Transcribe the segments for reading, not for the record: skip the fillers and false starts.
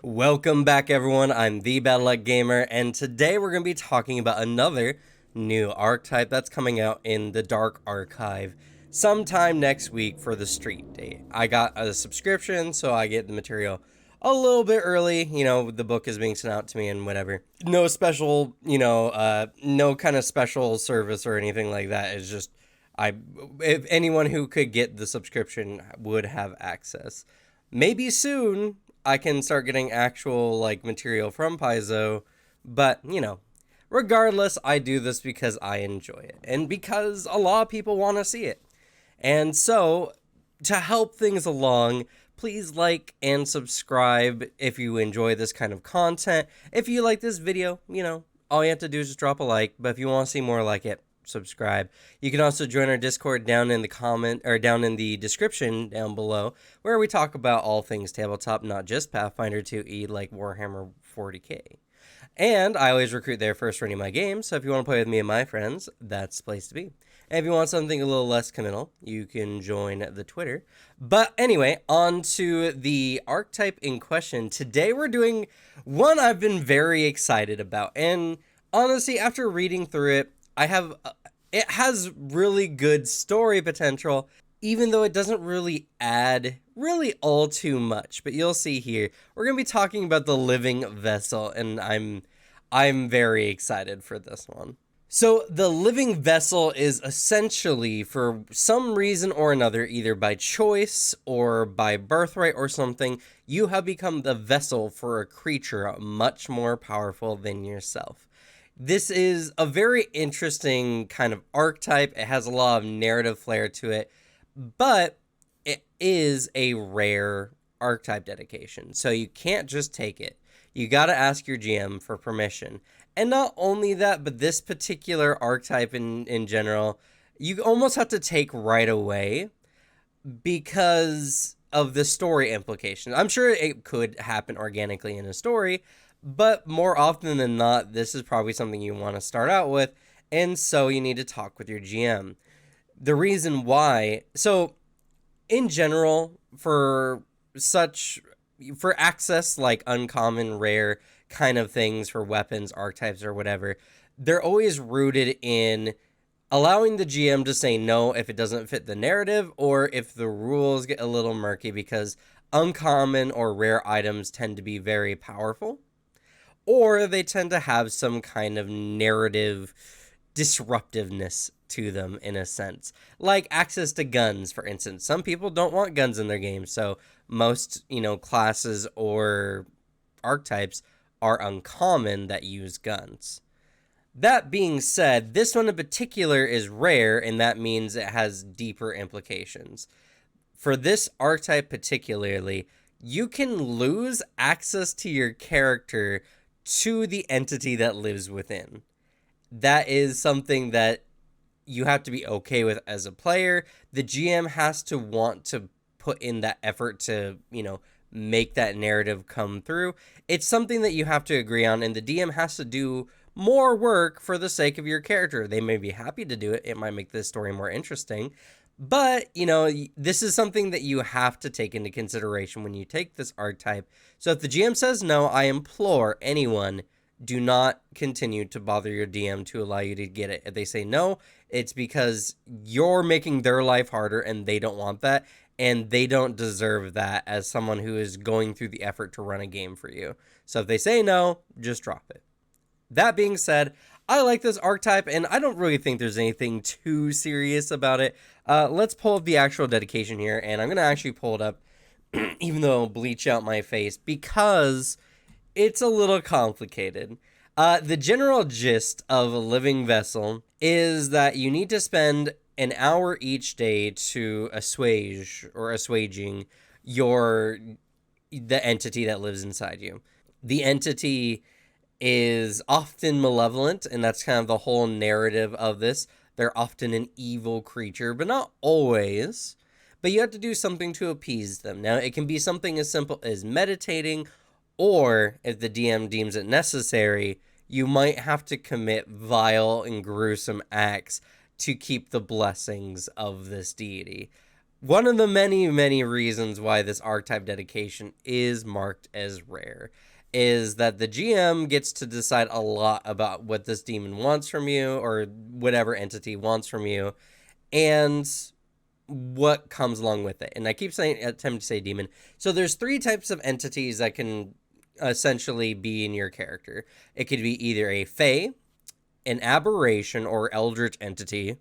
Welcome back, everyone. I'm the Battle.Luck Gamer, and today we're going to be talking about another new archetype that's coming out in the Dark Archive sometime next week for the street date. I got a subscription, so I get the material a little bit early. The book is being sent out to me and whatever. No special, no kind of special service or anything like that. It's just, if anyone who could get the subscription would have access. Maybe soon I can start getting actual material from Paizo, but regardless, I do this because I enjoy it and because a lot of people want to see it. And so, to help things along, please like and subscribe if you enjoy this kind of content. If you like this video, all you have to do is just drop a like, but if you want to see more like it, subscribe. You can also join our Discord down in the description down below, where we talk about all things tabletop, not just Pathfinder 2e like Warhammer 40k. And I always recruit there first running my games, so if you want to play with me and my friends, that's the place to be. And if you want something a little less committal, you can join the Twitter. But anyway, on to the archetype in question. Today we're doing one I've been very excited about, and honestly, after reading through it, it has really good story potential, even though it doesn't really add really all too much. But you'll see here, we're going to be talking about the Living Vessel, and I'm very excited for this one. So the Living Vessel is essentially, for some reason or another, either by choice or by birthright or something, you have become the vessel for a creature much more powerful than yourself. This is a very interesting kind of archetype. It has a lot of narrative flair to it, but it is a rare archetype dedication. So you can't just take it. You got to ask your GM for permission. And not only that, but this particular archetype in general, you almost have to take right away because of the story implications. I'm sure it could happen organically in a story, but more often than not, this is probably something you want to start out with, and so you need to talk with your GM. The reason why, so in general, for access like uncommon, rare kind of things for weapons, archetypes, or whatever, they're always rooted in allowing the GM to say no if it doesn't fit the narrative or if the rules get a little murky, because uncommon or rare items tend to be very powerful, or they tend to have some kind of narrative disruptiveness to them in a sense. Like access to guns, for instance. Some people don't want guns in their game, so most, classes or archetypes are uncommon that use guns. That being said, this one in particular is rare, and that means it has deeper implications. For this archetype particularly, you can lose access to your character to the entity that lives within. That is something that you have to be okay with as a player. The GM has to want to put in that effort to, make that narrative come through. It's something that you have to agree on, and the DM has to do more work for the sake of your character. They may be happy to do it. It might make this story more interesting. But, this is something that you have to take into consideration when you take this archetype. So if the GM says no, I implore anyone, do not continue to bother your DM to allow you to get it. If they say no, it's because you're making their life harder and they don't want that. And they don't deserve that as someone who is going through the effort to run a game for you. So if they say no, just drop it. That being said, I like this archetype, and I don't really think there's anything too serious about it. Let's pull up the actual dedication here, and I'm going to actually pull it up, even though I'll bleach out my face, because it's a little complicated. The general gist of a Living Vessel is that you need to spend an hour each day to assuaging the entity that lives inside you. The entity is often malevolent, and that's kind of the whole narrative of this. They're often an evil creature, but not always. But you have to do something to appease them. Now, it can be something as simple as meditating, or if the DM deems it necessary, you might have to commit vile and gruesome acts to keep the blessings of this deity. One of the many, many reasons why this archetype dedication is marked as rare is that the GM gets to decide a lot about what this demon wants from you, or whatever entity wants from you, and what comes along with it. And I keep attempting to say demon. So there's 3 types of entities that can essentially be in your character. It could be either a fae, an aberration or eldritch entity,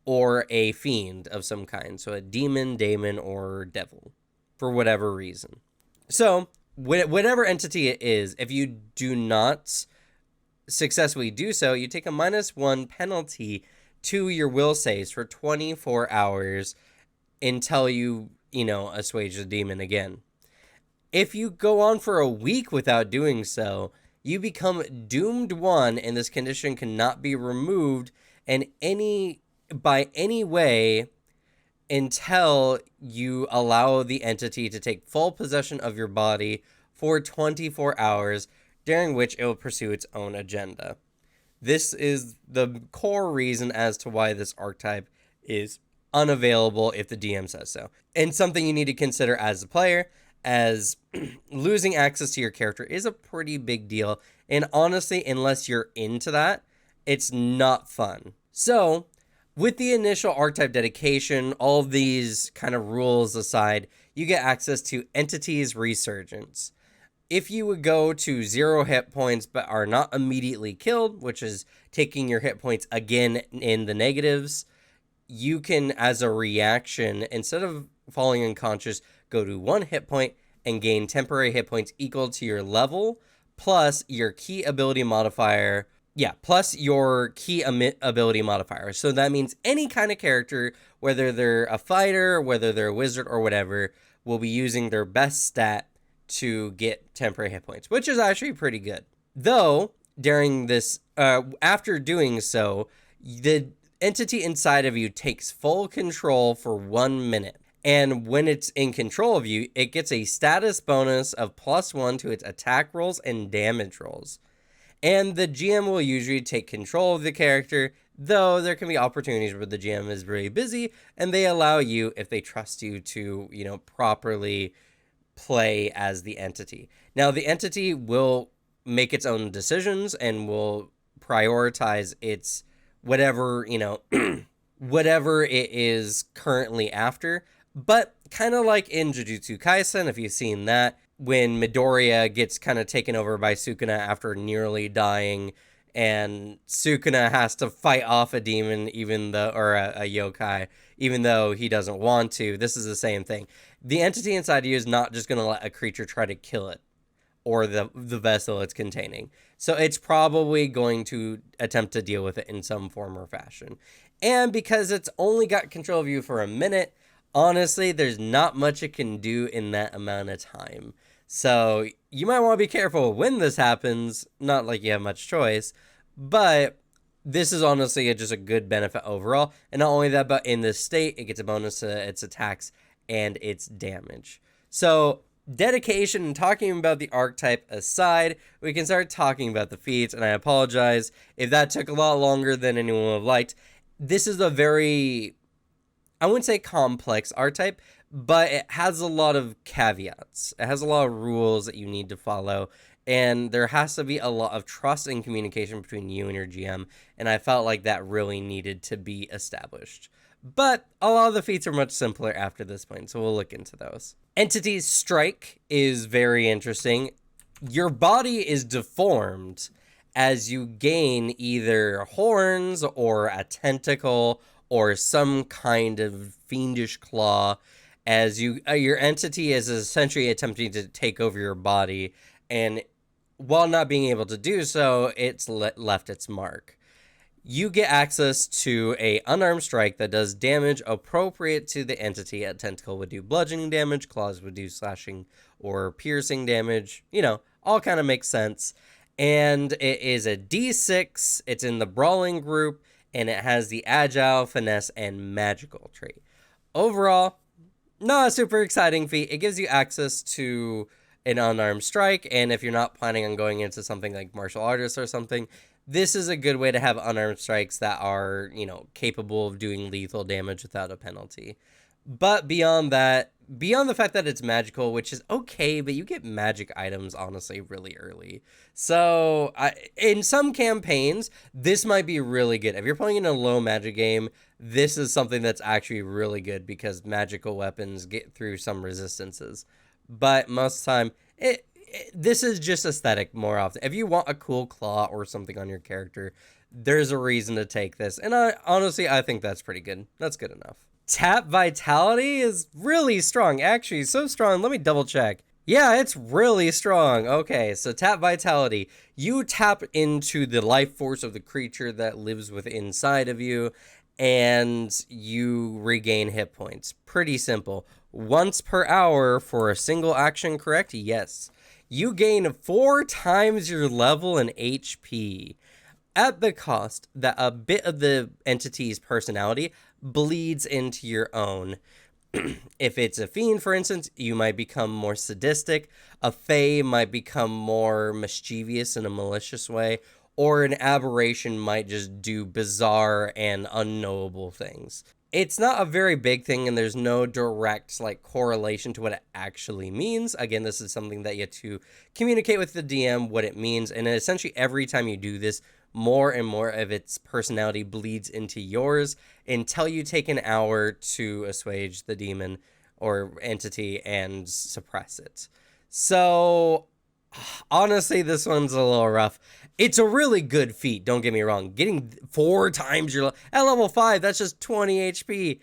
or a fiend of some kind. So a demon, daemon, or devil, for whatever reason. So whatever entity it is, if you do not successfully do so, you take a -1 penalty to your will saves for 24 hours until you assuage the demon again. If you go on for a week without doing so, you become doomed 1, and this condition cannot be removed by any way until you allow the entity to take full possession of your body for 24 hours, during which it will pursue its own agenda. This is the core reason as to why this archetype is unavailable if the DM says so. And something you need to consider as a player, as losing access to your character is a pretty big deal. And honestly, unless you're into that, it's not fun. So, with the initial archetype dedication, all of these kind of rules aside, you get access to Entity's Resurgence. If you would go to 0 hit points but are not immediately killed, which is taking your hit points again in the negatives, you can, as a reaction, instead of falling unconscious, go to 1 hit point and gain temporary hit points equal to your level, plus your key ability modifier. Plus your key ability modifier. So that means any kind of character, whether they're a fighter, whether they're a wizard or whatever, will be using their best stat to get temporary hit points, which is actually pretty good. Though, during this, after doing so, the entity inside of you takes full control for 1 minute. And when it's in control of you, it gets a status bonus of +1 to its attack rolls and damage rolls. And the GM will usually take control of the character, though there can be opportunities where the GM is really busy and they allow you, if they trust you, to, properly play as the entity. Now, the entity will make its own decisions and will prioritize its whatever, whatever it is currently after. But kind of like in Jujutsu Kaisen, if you've seen that, when Midoriya gets kind of taken over by Sukuna after nearly dying, and Sukuna has to fight off a demon, or a yokai, even though he doesn't want to. This is the same thing. The entity inside you is not just going to let a creature try to kill it, or the vessel it's containing. So it's probably going to attempt to deal with it in some form or fashion. And because it's only got control of you for a minute, honestly, there's not much it can do in that amount of time. So you might want to be careful when this happens. Not like you have much choice, but this is honestly just a good benefit overall. And not only that, but in this state, it gets a bonus to its attacks and its damage. So dedication and talking about the archetype aside, we can start talking about the feats. And I apologize if that took a lot longer than anyone would have liked. This is a very, I wouldn't say complex archetype, but it has a lot of caveats. It has a lot of rules that you need to follow, and there has to be a lot of trust and communication between you and your GM, and I felt like that really needed to be established. But a lot of the feats are much simpler after this point, so we'll look into those. Entity's Strike is very interesting. Your body is deformed as you gain either horns or a tentacle or some kind of fiendish claw, as your entity is essentially attempting to take over your body, and while not being able to do so, it's left its mark. You get access to a unarmed strike that does damage appropriate to the entity. A tentacle would do bludgeoning damage, claws would do slashing or piercing damage. All kind of makes sense. And it is a D6, it's in the brawling group, and it has the agile, finesse, and magical trait. Overall, not a super exciting feat. It gives you access to an unarmed strike, and if you're not planning on going into something like martial artists or something, this is a good way to have unarmed strikes that are, capable of doing lethal damage without a penalty. But beyond the fact that it's magical, which is okay, but you get magic items honestly really early. So in some campaigns, this might be really good. If you're playing in a low magic game, this is something that's actually really good because magical weapons get through some resistances. But most of the time, this is just aesthetic more often. If you want a cool claw or something on your character, there's a reason to take this. And I think that's pretty good. That's good enough. Tap Vitality is really strong. Actually, so strong. Let me double check. Yeah, it's really strong. Okay, so Tap Vitality. You tap into the life force of the creature that lives within inside of you, and you regain hit points. Pretty simple. Once per hour for a single action, correct? Yes. You gain 4 times your level in HP at the cost that a bit of the entity's personality bleeds into your own. If it's a fiend, for instance, you might become more sadistic. A fae might become more mischievous in a malicious way, or an aberration might just do bizarre and unknowable things. It's not a very big thing, and there's no direct correlation to what it actually means. Again, this is something that you have to communicate with the DM what it means, and essentially every time you do this, more and more of its personality bleeds into yours until you take an hour to assuage the demon or entity and suppress it. So, honestly, this one's a little rough. It's a really good feat, don't get me wrong. Getting 4 times your... At level 5, that's just 20 HP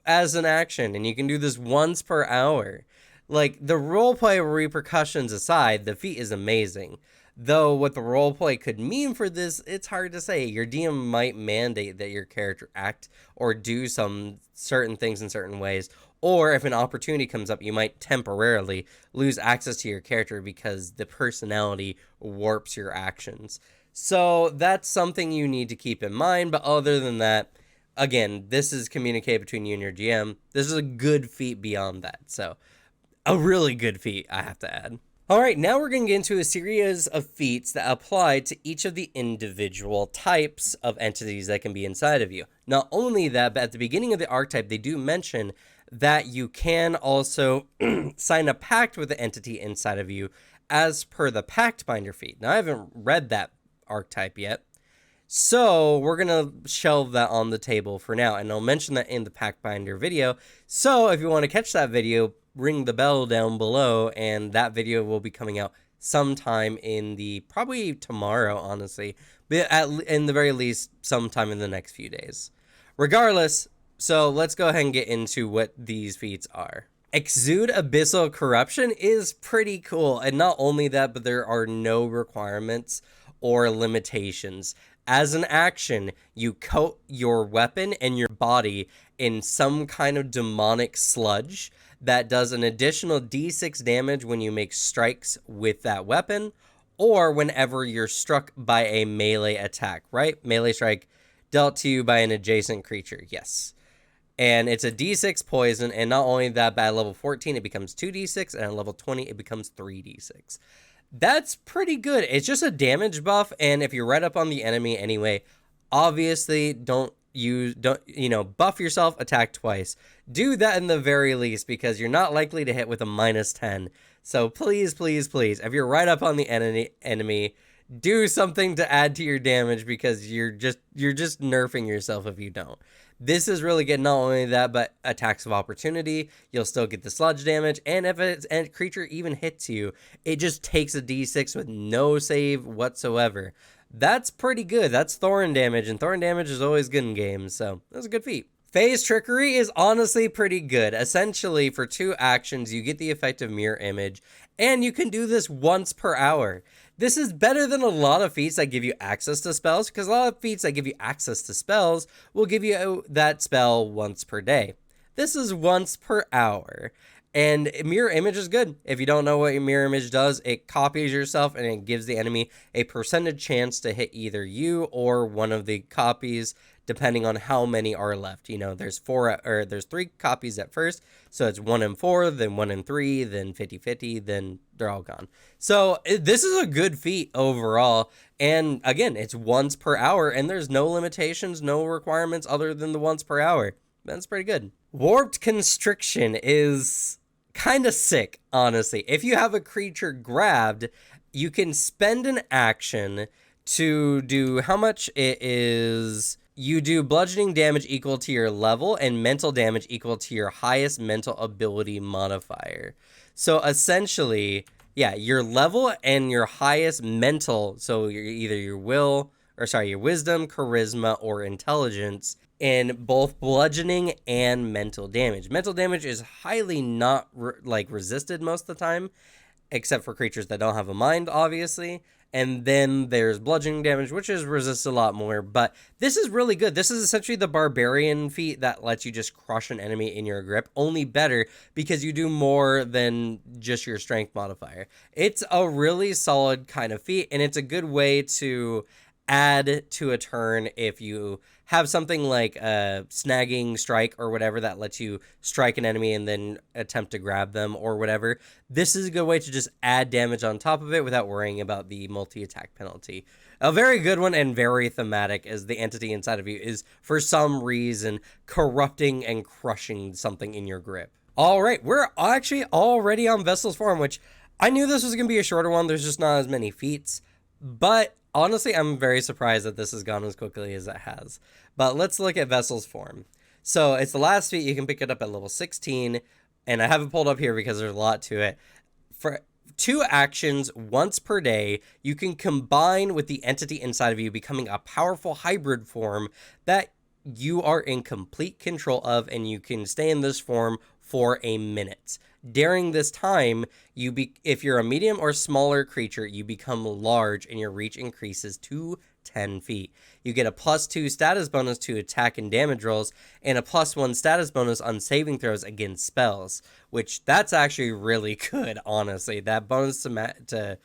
as an action, and you can do this once per hour. The roleplay repercussions aside, the feat is amazing. Though what the roleplay could mean for this, it's hard to say. Your DM might mandate that your character act or do some certain things in certain ways. Or if an opportunity comes up, you might temporarily lose access to your character because the personality warps your actions. So that's something you need to keep in mind. But other than that, again, this is communicated between you and your GM. This is a good feat beyond that. So a really good feat, I have to add. All right, now we're going to get into a series of feats that apply to each of the individual types of entities that can be inside of you. Not only that, but at the beginning of the archetype, they do mention that you can also sign a pact with the entity inside of you as per the Pathfinder feat. Now, I haven't read that archetype yet, so we're going to shelve that on the table for now, and I'll mention that in the Pathfinder video. So if you want to catch that video, ring the bell down below, and that video will be coming out sometime probably tomorrow, honestly, but in the very least sometime in the next few days. Regardless, so let's go ahead and get into what these feats are. Exude Abyssal Corruption is pretty cool, and not only that, but there are no requirements or limitations. As an action, you coat your weapon and your body in some kind of demonic sludge that does an additional d6 damage when you make strikes with that weapon, or whenever you're struck by a melee attack, right? Melee strike dealt to you by an adjacent creature, yes. And it's a d6 poison, and not only that, but at level 14 it becomes 2d6, and at level 20 it becomes 3d6. That's pretty good. It's just a damage buff, and if you're right up on the enemy anyway, obviously don't buff yourself, attack twice. Do that in the very least, because you're not likely to hit with a -10. So please, please, please, if you're right up on the enemy, do something to add to your damage, because you're just nerfing yourself if you don't. This is really good. Not only that, but attacks of opportunity, you'll still get the sludge damage, and if a creature even hits you, it just takes a d6 with no save whatsoever. That's pretty good. That's Thorn damage, and Thorn damage is always good in games, so that's a good feat. Phase Trickery is honestly pretty good. Essentially, for 2 actions, you get the effect of Mirror Image, and you can do this once per hour. This is better than a lot of feats that give you access to spells, because a lot of feats that give you access to spells will give you that spell once per day. This is once per hour. And Mirror Image is good. If you don't know what your Mirror Image does, it copies yourself and it gives the enemy a percentage chance to hit either you or one of the copies, depending on how many are left. There's 3 copies at first, so it's 1 in 4, then 1 in 3, then 50-50, then they're all gone. So this is a good feat overall, and again, it's once per hour, and there's no limitations, no requirements other than the once per hour. That's pretty good. Warped Constriction is kind of sick, honestly. If you have a creature grabbed, you can spend an action to do how much it is. You do bludgeoning damage equal to your level and mental damage equal to your highest mental ability modifier. So essentially, yeah, your level and your highest mental, so either your your wisdom, charisma, or intelligence, in both bludgeoning and mental damage. Mental damage is highly not resisted most of the time, except for creatures that don't have a mind, obviously. And then there's bludgeoning damage, which is resisted a lot more. But this is really good. This is essentially the barbarian feat that lets you just crush an enemy in your grip, only better because you do more than just your strength modifier. It's a really solid kind of feat, and it's a good way to add to a turn if you have something like a snagging strike or whatever that lets you strike an enemy and then attempt to grab them or whatever. This is a good way to just add damage on top of it without worrying about the multi-attack penalty. A very good one and very thematic, as the entity inside of you is for some reason corrupting and crushing something in your grip. All right, we're actually already on Vessel's form, which I knew this was going to be a shorter one. There's just not as many feats, but honestly, I'm very surprised that this has gone as quickly as it has. But let's look at Vessel's form. So it's the last feat. You can pick it up at level 16. And I have it pulled up here because there's a lot to it. For 2 actions once per day, you can combine with the entity inside of you, becoming a powerful hybrid form that you are in complete control of, and you can stay in this form for a minute. During this time, if you're a medium or smaller creature, you become large and your reach increases to 10 feet. You get a +2 status bonus to attack and damage rolls, and a +1 status bonus on saving throws against spells, which that's actually really good, honestly. That bonus to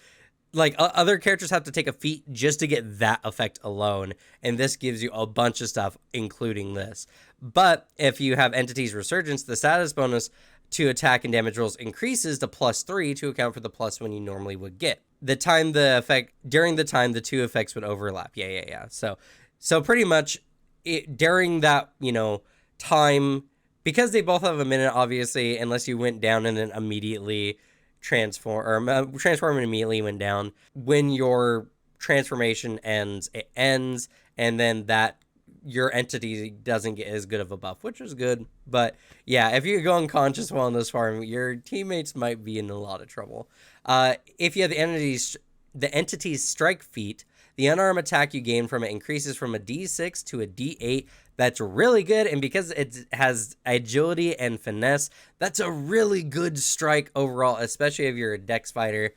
other characters have to take a feat just to get that effect alone, and this gives you a bunch of stuff, including this. But if you have Entity's Resurgence, the status bonus to attack and damage rolls increases to +3 to account for the +1 you normally would get. During the time the 2 effects would overlap. Yeah. So pretty much during that, time, because they both have a minute, obviously, unless you went down and then immediately transform and immediately went down. When your transformation ends, it ends, and then your entity doesn't get as good of a buff, which is good. But yeah, if you go unconscious while in this farm, your teammates might be in a lot of trouble. If you have the entity's strike feat, the unarmed attack you gain from it increases from a D6 to a D8. That's really good, and because it has agility and finesse, that's a really good strike overall, especially if you're a dex fighter.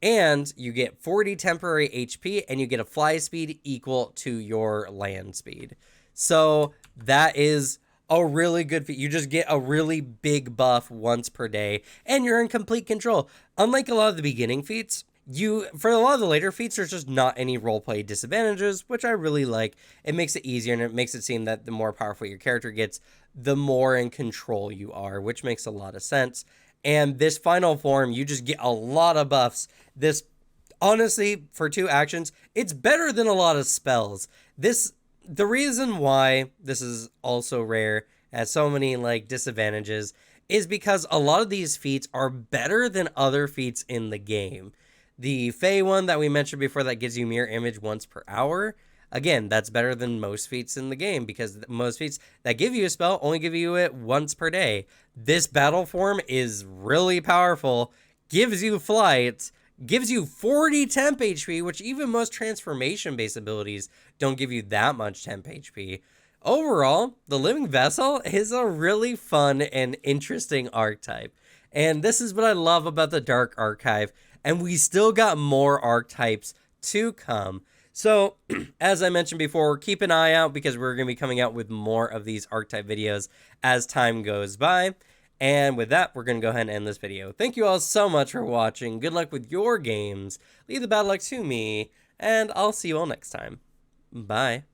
And you get 40 temporary HP, and you get a fly speed equal to your land speed. So that is a really good feat. You just get a really big buff once per day, and you're in complete control. Unlike a lot of the beginning feats, for a lot of the later feats, there's just not any roleplay disadvantages, which I really like. It makes it easier, and it makes it seem that the more powerful your character gets, the more in control you are, which makes a lot of sense. And this final form, you just get a lot of buffs. This, honestly, for 2 actions, it's better than a lot of spells. The reason why this is also rare, has so many disadvantages, is because a lot of these feats are better than other feats in the game. The Fey one that we mentioned before that gives you mirror image once per hour, again, that's better than most feats in the game, because most feats that give you a spell only give you it once per day. This battle form is really powerful, gives you flight, gives you 40 temp HP, which even most transformation-based abilities don't give you that much temp HP. Overall, the Living Vessel is a really fun and interesting archetype. And this is what I love about the Dark Archive, and we still got more archetypes to come. So, as I mentioned before, keep an eye out because we're going to be coming out with more of these archetype videos as time goes by. And with that, we're going to go ahead and end this video. Thank you all so much for watching. Good luck with your games. Leave the bad luck to me, and I'll see you all next time. Bye.